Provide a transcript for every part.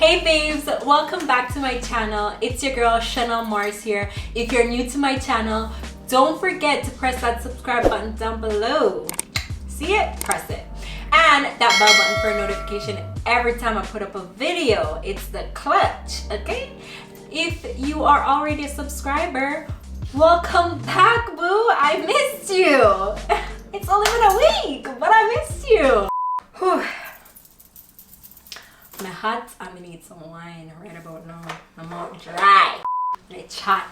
Hey babes, welcome back to my channel. It's your girl Chanel Mars here. If you're new to my channel, don't forget to press that subscribe button down below. See it? Press it. And that bell button for a notification every time I put up a video. It's the clutch, okay? If you are already a subscriber, welcome back, boo. I missed you. It's only been a week, but I missed you. Whew. My hot, I'm gonna need some wine right about now. I'm out dry. Let's chat.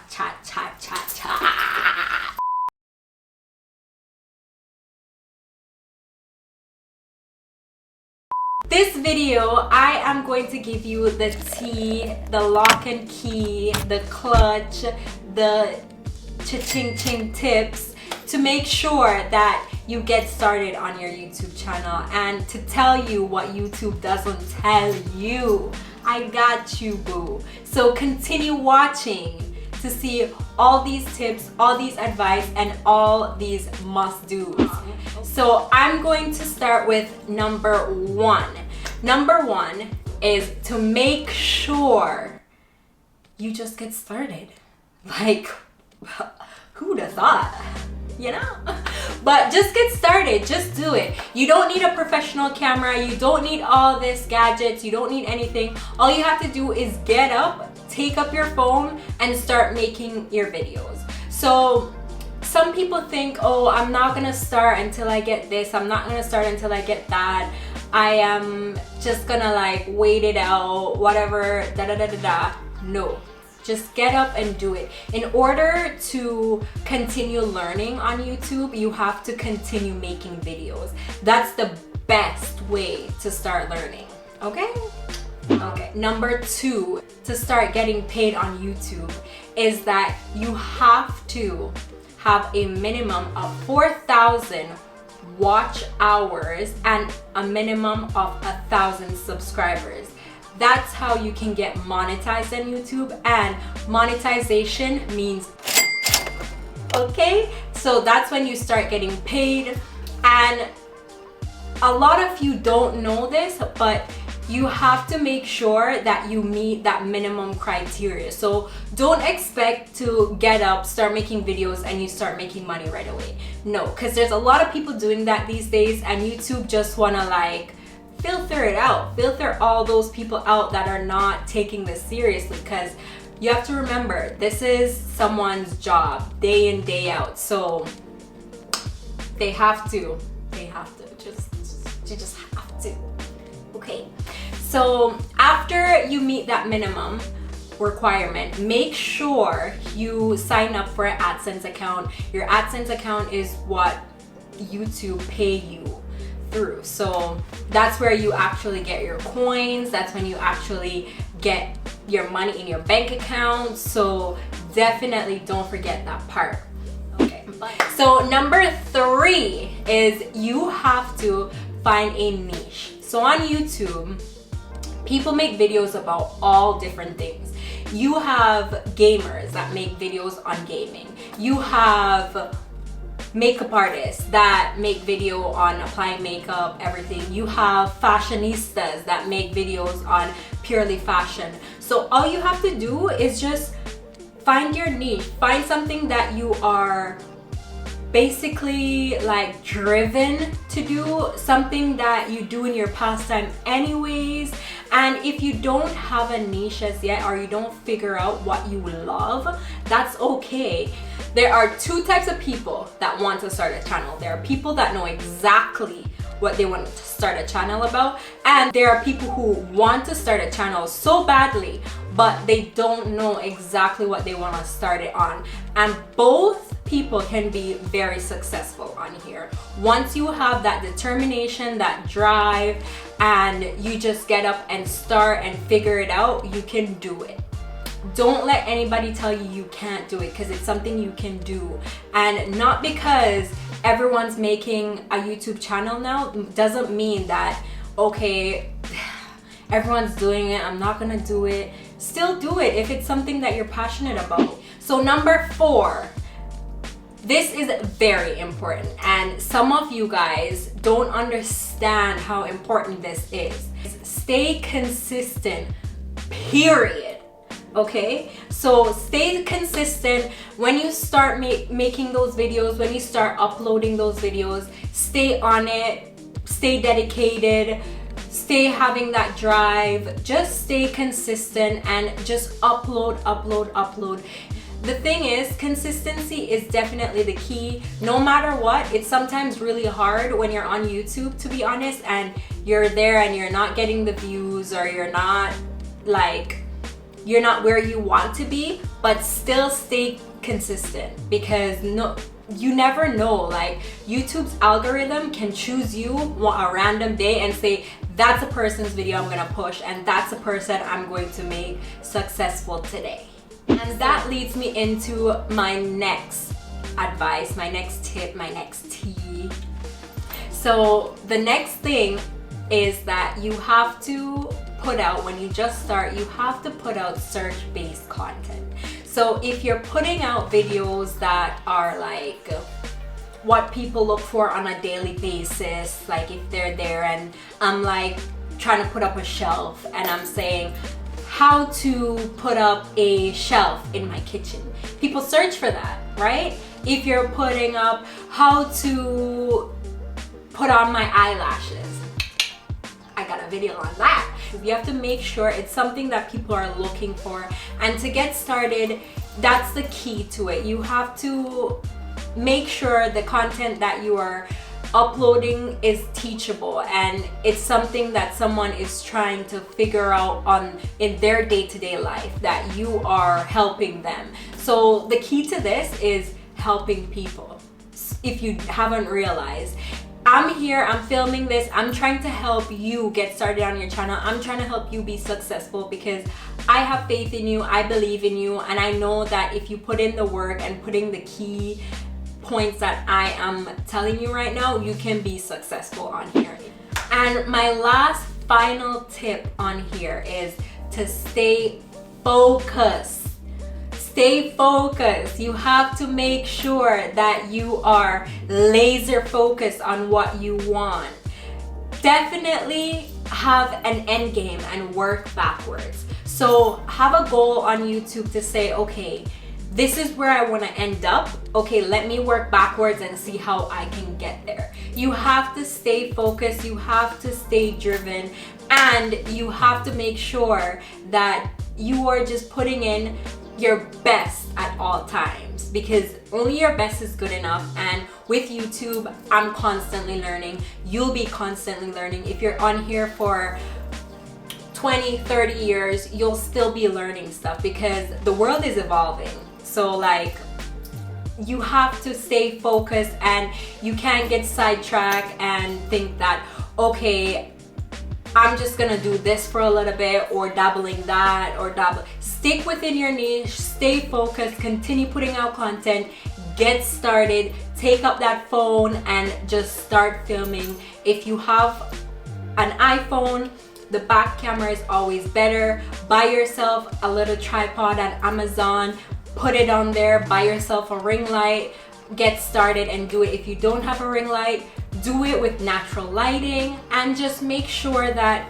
This video, I am going to give you the tea, the lock and key, the clutch, the cha-ching-ching tips to make sure that you get started on your YouTube channel and to tell you what YouTube doesn't tell you. I got you, boo. So continue watching to see all these tips, all these advice, and all these must-dos. So I'm going to start with number one. Number one is to make sure you just get started. Like, who'd have thought? You know? But just get started, just do it. You don't need a professional camera, you don't need all this gadgets, you don't need anything. All you have to do is get up, take up your phone, and start making your videos. So some people think, oh, I'm not gonna start until I get this, I'm not gonna start until I get that, I am just gonna like wait it out, whatever, No. Just get up and do it. In order to continue learning on YouTube, you have to continue making videos. That's the best way to start learning, okay? Okay, number two, to start getting paid on YouTube is that you have to have a minimum of 4,000 watch hours and a minimum of 1,000 subscribers. That's how you can get monetized on YouTube, and monetization means, okay? So that's when you start getting paid, and a lot of you don't know this, but you have to make sure that you meet that minimum criteria. So don't expect to get up, start making videos, and you start making money right away. No, because there's a lot of people doing that these days, and YouTube just wanna like filter it out, filter all those people out that are not taking this seriously, because you have to remember, this is someone's job day in, day out. So they have to just have to, okay? So after you meet that minimum requirement, make sure you sign up for an AdSense account. Your AdSense account is what YouTube pay you through. So that's where you actually get your coins. That's when you actually get your money in your bank account. So definitely don't forget that part. Okay. So number three is you have to find a niche. So on YouTube, people make videos about all different things. You have gamers that make videos on gaming. You have makeup artists that make video on applying makeup, everything. You have fashionistas that make videos on purely fashion. So all you have to do is just find your niche, find something that you are basically like driven to do, something that you do in your pastime anyways. And if you don't have a niche as yet, or you don't figure out what you love, that's okay. There are two types of people that want to start a channel. There are people that know exactly what they want to start a channel about, and there are people who want to start a channel so badly, but they don't know exactly what they want to start it on. And both people can be very successful on here. Once you have that determination, that drive, and you just get up and start and figure it out, you can do it. Don't let anybody tell you you can't do it, because it's something you can do. And not because everyone's making a YouTube channel now doesn't mean that, okay, everyone's doing it, I'm not gonna do it. Still do it if it's something that you're passionate about. So number four, this is very important, and some of you guys don't understand how important this is. Stay consistent period. Okay, so stay consistent. When you start making those videos, when you start uploading those videos, stay on it, stay dedicated, stay having that drive. Just stay consistent and just upload. The thing is, consistency is definitely the key. No matter what, it's sometimes really hard when you're on YouTube, to be honest, and you're there and you're not getting the views, or you're not where you want to be, but still stay consistent, because you never know, like YouTube's algorithm can choose you a random day and say, that's a person's video I'm gonna push, and that's a person I'm going to make successful today. And that leads me into my next advice, my next tip, my next tea. So the next thing is that you have to put out, when you just start, you have to put out search-based content. So if you're putting out videos that are like what people look for on a daily basis, like if they're there and I'm like trying to put up a shelf and I'm saying how to put up a shelf in my kitchen, people search for that, right? If you're putting up how to put on my eyelashes, I got a video on that. You have to make sure it's something that people are looking for. And to get started, that's the key to it. You have to make sure the content that you are uploading is teachable and it's something that someone is trying to figure out in their day-to-day life, that you are helping them. So the key to this is helping people. If you haven't realized, I'm here, I'm filming this, I'm trying to help you get started on your channel. I'm trying to help you be successful because I have faith in you, I believe in you, and I know that if you put in the work and putting the key points that I am telling you right now, you can be successful on here. And my last final tip on here is to stay focused. Stay focused. You have to make sure that you are laser focused on what you want. Definitely have an end game and work backwards. So have a goal on YouTube to say, okay, this is where I want to end up. Okay, let me work backwards and see how I can get there. You have to stay focused, you have to stay driven, and you have to make sure that you are just putting in your best at all times, because only your best is good enough. And with YouTube, I'm constantly learning. You'll be constantly learning. If you're on here for 20, 30 years, you'll still be learning stuff because the world is evolving. So like, you have to stay focused and you can't get sidetracked and think that, okay, I'm just gonna do this for a little bit or dabbling that or dabble. Stick within your niche, stay focused, continue putting out content, get started, take up that phone and just start filming. If you have an iPhone, the back camera is always better. Buy yourself a little tripod at Amazon, put it on there, buy yourself a ring light, get started and do it. If you don't have a ring light, do it with natural lighting and just make sure that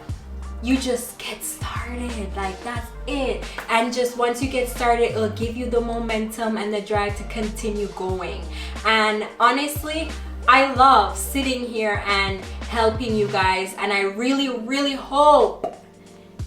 you just get started. Like, that's it. And just once you get started, it'll give you the momentum and the drive to continue going. And honestly, I love sitting here and helping you guys, and I really, really hope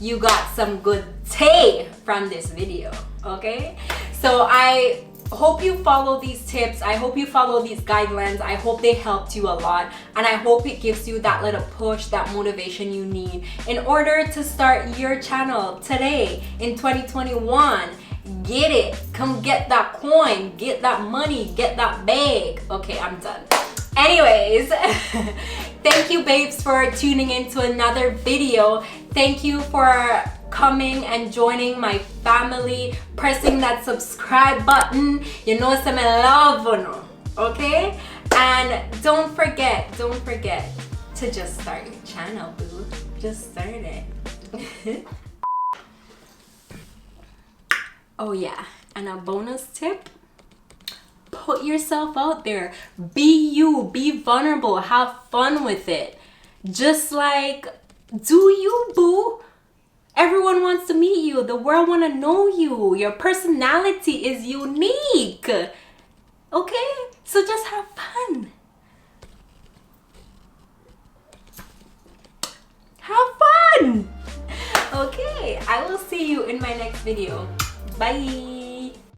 you got some good tea from this video, okay? So I hope you follow these tips. I hope you follow these guidelines. I hope they helped you a lot, and I hope it gives you that little push, that motivation you need in order to start your channel today in 2021. Get it. Come get that coin, get that money, get that bag. Okay, I'm done. Anyways, thank you babes for tuning in to another video. Thank you for coming and joining my family, pressing that subscribe button. You know some love, no? Okay? And don't forget to just start your channel, boo. Just start it. Oh yeah, and a bonus tip: put yourself out there. Be you, be vulnerable, have fun with it. Just like, do you, boo. Everyone wants to meet you. The world want to know you. Your personality is unique. Okay? So just have fun. Have fun. Okay, I will see you in my next video. Bye.